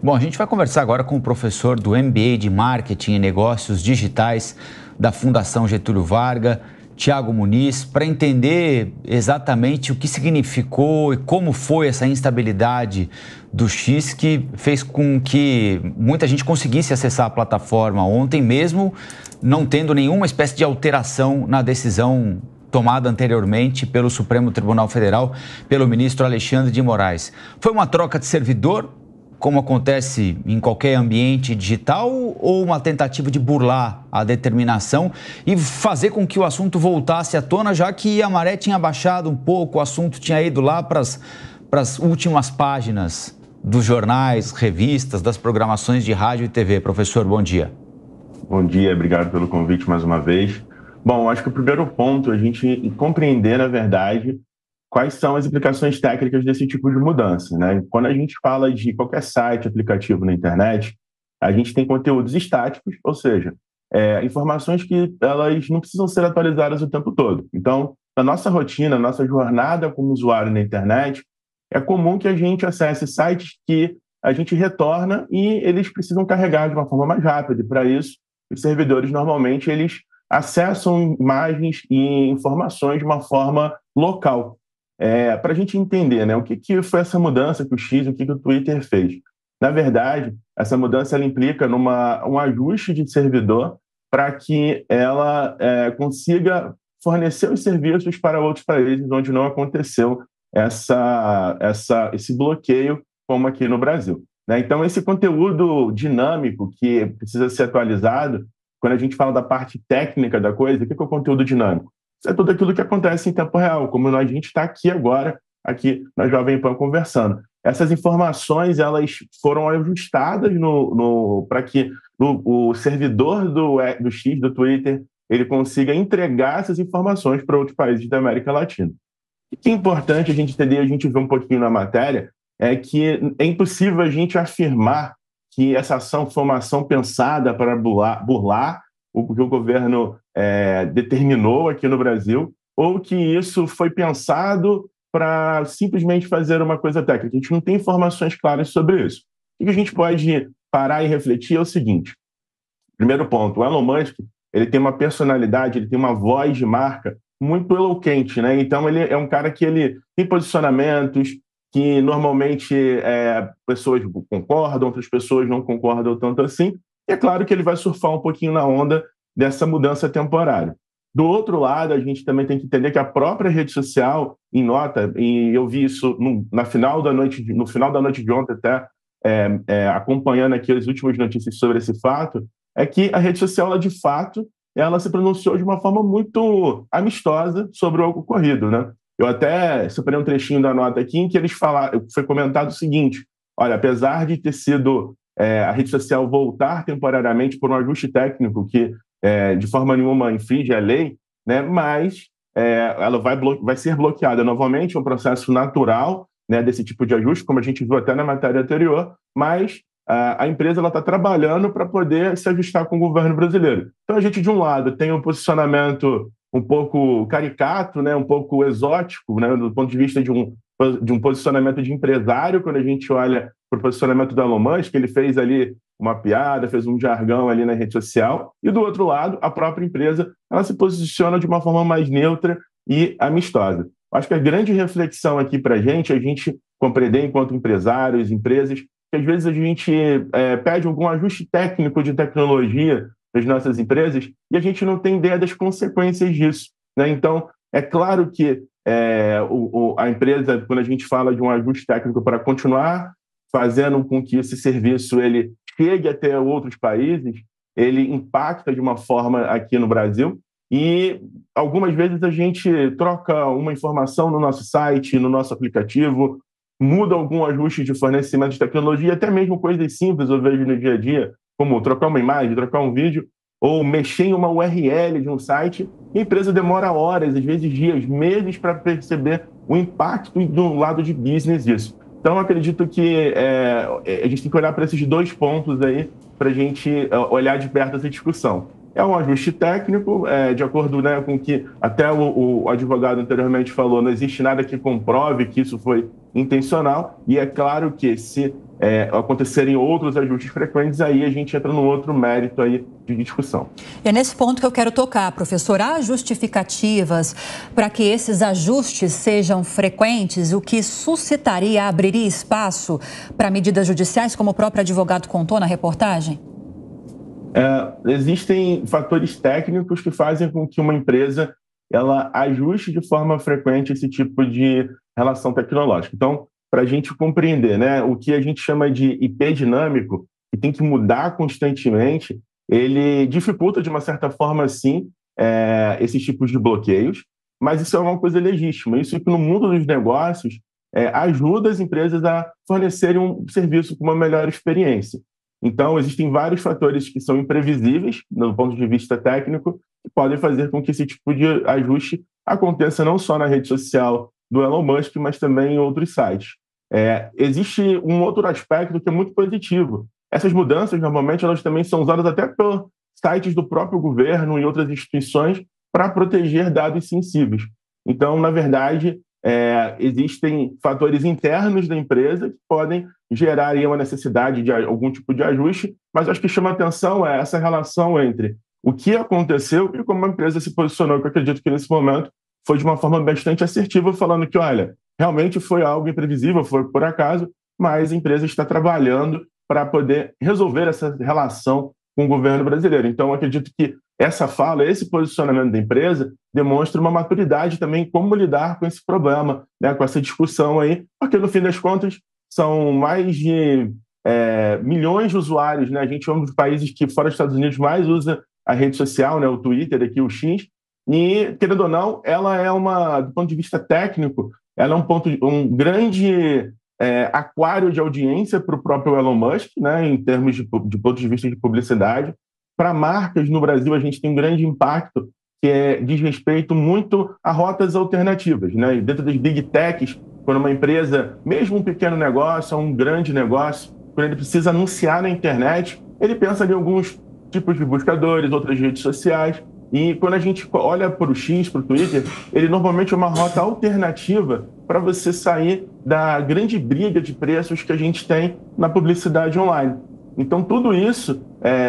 Bom, a gente vai conversar agora com o professor do MBA de Marketing e Negócios Digitais da Fundação Getúlio Vargas, Thiago Muniz, para entender exatamente o que significou e como foi essa instabilidade do X que fez com que muita gente conseguisse acessar a plataforma ontem, mesmo não tendo nenhuma espécie de alteração na decisão tomada anteriormente pelo Supremo Tribunal Federal, pelo ministro Alexandre de Moraes. Foi uma troca de servidor, como acontece em qualquer ambiente digital, ou uma tentativa de burlar a determinação e fazer com que o assunto voltasse à tona, já que a maré tinha baixado um pouco, o assunto tinha ido lá para as últimas páginas dos jornais, revistas, das programações de rádio e TV. Professor, bom dia. Bom dia, obrigado pelo convite mais uma vez. Bom, acho que o primeiro ponto é a gente compreender, na verdade, quais são as implicações técnicas desse tipo de mudança, né? Quando a gente fala de qualquer site, aplicativo na internet, a gente tem conteúdos estáticos, ou seja, informações que elas não precisam ser atualizadas o tempo todo. Então, na nossa rotina, na nossa jornada como usuário na internet, é comum que a gente acesse sites que a gente retorna e eles precisam carregar de uma forma mais rápida. E, para isso, os servidores, normalmente, eles acessam imagens e informações de uma forma local. Para a gente entender, né, o que foi essa mudança que o X, o que o Twitter fez. Na verdade, essa mudança ela implica um ajuste de servidor para que ela consiga fornecer os serviços para outros países onde não aconteceu esse bloqueio, como aqui no Brasil, né? Então, esse conteúdo dinâmico que precisa ser atualizado, quando a gente fala da parte técnica da coisa, o que é o conteúdo dinâmico? Isso é tudo aquilo que acontece em tempo real, como a gente está aqui agora, aqui na Jovem Pan conversando. Essas informações elas foram ajustadas para que o servidor do X, do Twitter, ele consiga entregar essas informações para outros países da América Latina. O que é importante a gente entender, a gente vê um pouquinho na matéria, é que é impossível a gente afirmar que essa ação foi uma ação pensada para burlar o que o governo determinou aqui no Brasil, ou que isso foi pensado para simplesmente fazer uma coisa técnica. A gente não tem informações claras sobre isso. O que a gente pode parar e refletir é o seguinte. Primeiro ponto, o Elon Musk ele tem uma personalidade, ele tem uma voz de marca muito eloquente, né? Então, ele é um cara que ele tem posicionamentos que normalmente pessoas concordam, outras pessoas não concordam tanto assim. E é claro que ele vai surfar um pouquinho na onda dessa mudança temporária. Do outro lado, a gente também tem que entender que a própria rede social, em nota, e eu vi isso no final da noite de ontem, até acompanhando aqui as últimas notícias sobre esse fato, é que a rede social, ela, de fato, ela se pronunciou de uma forma muito amistosa sobre o ocorrido, né? Eu até separei um trechinho da nota aqui em que eles falaram, foi comentado o seguinte: olha, apesar de ter sido a rede social voltar temporariamente por um ajuste técnico que de forma nenhuma infringe a lei, né, mas ela vai ser bloqueada novamente, é um processo natural, né, desse tipo de ajuste, como a gente viu até na matéria anterior, mas a empresa está trabalhando para poder se ajustar com o governo brasileiro. Então, a gente, de um lado, tem um posicionamento um pouco caricato, né, um pouco exótico, né, do ponto de vista de um posicionamento de empresário, quando a gente olha para o posicionamento do Elon Musk, ele fez ali uma piada, fez um jargão ali na rede social, e do outro lado, a própria empresa, ela se posiciona de uma forma mais neutra e amistosa. Acho que a grande reflexão aqui para a gente compreender enquanto empresários, empresas, que às vezes a gente pede algum ajuste técnico de tecnologia das nossas empresas e a gente não tem ideia das consequências disso, né? Então, é claro que a empresa, quando a gente fala de um ajuste técnico para continuar fazendo com que esse serviço ele chegue até outros países, ele impacta de uma forma aqui no Brasil e algumas vezes a gente troca uma informação no nosso site, no nosso aplicativo, muda algum ajuste de fornecimento de tecnologia, até mesmo coisas simples eu vejo no dia a dia, como trocar uma imagem, trocar um vídeo, ou mexer em uma URL de um site, e a empresa demora horas, às vezes dias, meses para perceber o impacto do lado de business disso. Então, eu acredito que a gente tem que olhar para esses dois pontos aí para a gente olhar de perto essa discussão. É um ajuste técnico, de acordo, né, com o que até o advogado anteriormente falou, não existe nada que comprove que isso foi intencional, e é claro que se acontecerem outros ajustes frequentes, aí a gente entra num outro mérito aí de discussão. E é nesse ponto que eu quero tocar, professor. Há justificativas para que esses ajustes sejam frequentes, o que suscitaria, abriria espaço para medidas judiciais, como o próprio advogado contou na reportagem? Existem fatores técnicos que fazem com que uma empresa ela ajuste de forma frequente esse tipo de relação tecnológica. Então, para a gente compreender, né, o que a gente chama de IP dinâmico, que tem que mudar constantemente, ele dificulta, de uma certa forma, sim, esses tipos de bloqueios, mas isso é uma coisa legítima. Isso que no mundo dos negócios ajuda as empresas a fornecerem um serviço com uma melhor experiência. Então, existem vários fatores que são imprevisíveis, do ponto de vista técnico, que podem fazer com que esse tipo de ajuste aconteça não só na rede social do Elon Musk, mas também em outros sites. Existe um outro aspecto que é muito positivo. Essas mudanças, normalmente, elas também são usadas até por sites do próprio governo e outras instituições para proteger dados sensíveis. Então, na verdade, existem fatores internos da empresa que podem gerar aí uma necessidade de algum tipo de ajuste, mas acho que chama atenção essa relação entre o que aconteceu e como a empresa se posicionou, que eu acredito que nesse momento foi de uma forma bastante assertiva, falando que, olha, realmente foi algo imprevisível, foi por acaso, mas a empresa está trabalhando para poder resolver essa relação com o governo brasileiro. Então, eu acredito que essa fala, esse posicionamento da empresa, demonstra uma maturidade também como lidar com esse problema, né, com essa discussão aí, porque, no fim das contas, são mais de milhões de usuários, né? A gente é um dos países que, fora dos Estados Unidos, mais usa a rede social, né, o Twitter, aqui o X, e, querendo ou não, ela é do ponto de vista técnico, ela é um grande aquário de audiência para o próprio Elon Musk, né, em termos de ponto de vista de publicidade. Para marcas no Brasil, a gente tem um grande impacto que diz respeito muito a rotas alternativas, né? E dentro das big techs, quando uma empresa, mesmo um pequeno negócio, um grande negócio, quando ele precisa anunciar na internet, ele pensa em alguns tipos de buscadores, outras redes sociais. E quando a gente olha para o X, para o Twitter, ele normalmente é uma rota alternativa para você sair da grande briga de preços que a gente tem na publicidade online. Então, tudo isso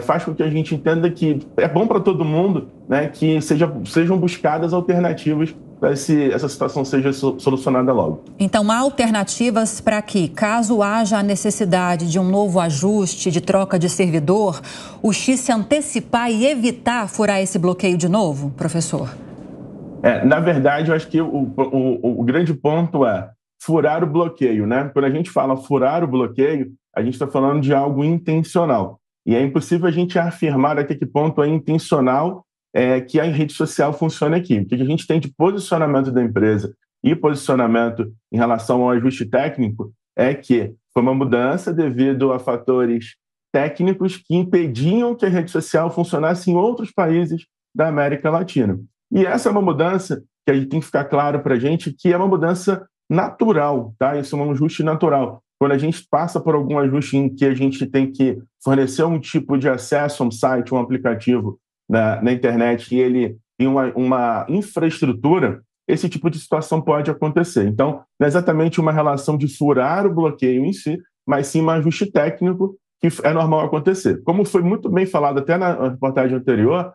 faz com que a gente entenda que é bom para todo mundo, né, que sejam buscadas alternativas para essa situação seja solucionada logo. Então, há alternativas para que, caso haja a necessidade de um novo ajuste, de troca de servidor, o X se antecipar e evitar furar esse bloqueio de novo, professor? Na verdade, eu acho que o grande ponto é furar o bloqueio, né? Quando a gente fala furar o bloqueio, a gente está falando de algo intencional. E é impossível a gente afirmar até que ponto é intencional que a rede social funcione aqui. O que a gente tem de posicionamento da empresa e posicionamento em relação ao ajuste técnico é que foi uma mudança devido a fatores técnicos que impediam que a rede social funcionasse em outros países da América Latina. E essa é uma mudança que a gente tem que ficar claro para a gente que é uma mudança natural, tá? Isso é um ajuste natural. Quando a gente passa por algum ajuste em que a gente tem que fornecer um tipo de acesso a um site, um aplicativo na internet e ele tem uma infraestrutura, esse tipo de situação pode acontecer. Então, não é exatamente uma relação de furar o bloqueio em si, mas sim um ajuste técnico que é normal acontecer. Como foi muito bem falado até na reportagem anterior,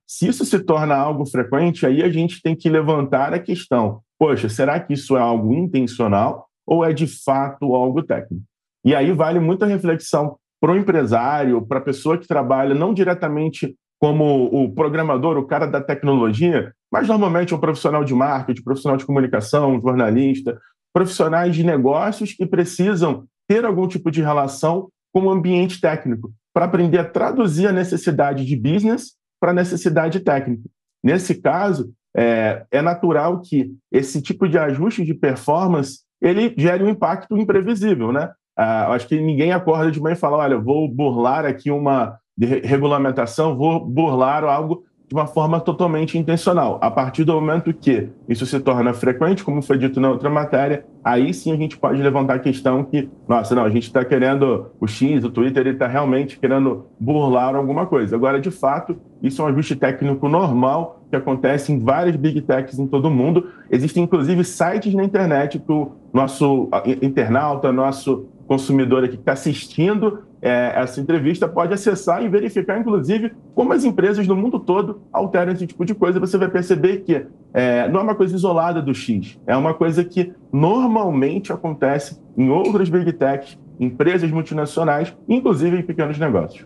se isso se torna algo frequente, aí a gente tem que levantar a questão, poxa, será que isso é algo intencional ou é de fato algo técnico? E aí vale muita reflexão para o empresário, para a pessoa que trabalha não diretamente como o programador, o cara da tecnologia, mas normalmente um profissional de marketing, profissional de comunicação, um jornalista, profissionais de negócios que precisam ter algum tipo de relação com o ambiente técnico, para aprender a traduzir a necessidade de business para a necessidade técnica. Nesse caso, é natural que esse tipo de ajuste de performance ele gere um impacto imprevisível, né? Acho que ninguém acorda de manhã e fala, olha, vou burlar aqui uma regulamentação, vou burlar algo de uma forma totalmente intencional. A partir do momento que isso se torna frequente, como foi dito na outra matéria, aí sim a gente pode levantar a questão que, nossa, não, a gente está querendo, o X, o Twitter, ele está realmente querendo burlar alguma coisa. Agora, de fato, isso é um ajuste técnico normal que acontece em várias big techs em todo o mundo. Existem, inclusive, sites na internet que o nosso internauta, nosso consumidor aqui que está assistindo essa entrevista pode acessar e verificar, inclusive, como as empresas no mundo todo alteram esse tipo de coisa. Você vai perceber que não é uma coisa isolada do X, é uma coisa que normalmente acontece em outras big techs, empresas multinacionais, inclusive em pequenos negócios.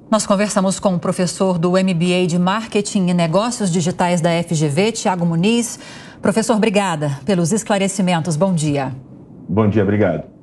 Nós conversamos com o professor do MBA de Marketing e Negócios Digitais da FGV, Tiago Muniz. Professor, obrigada pelos esclarecimentos. Bom dia. Bom dia, obrigado.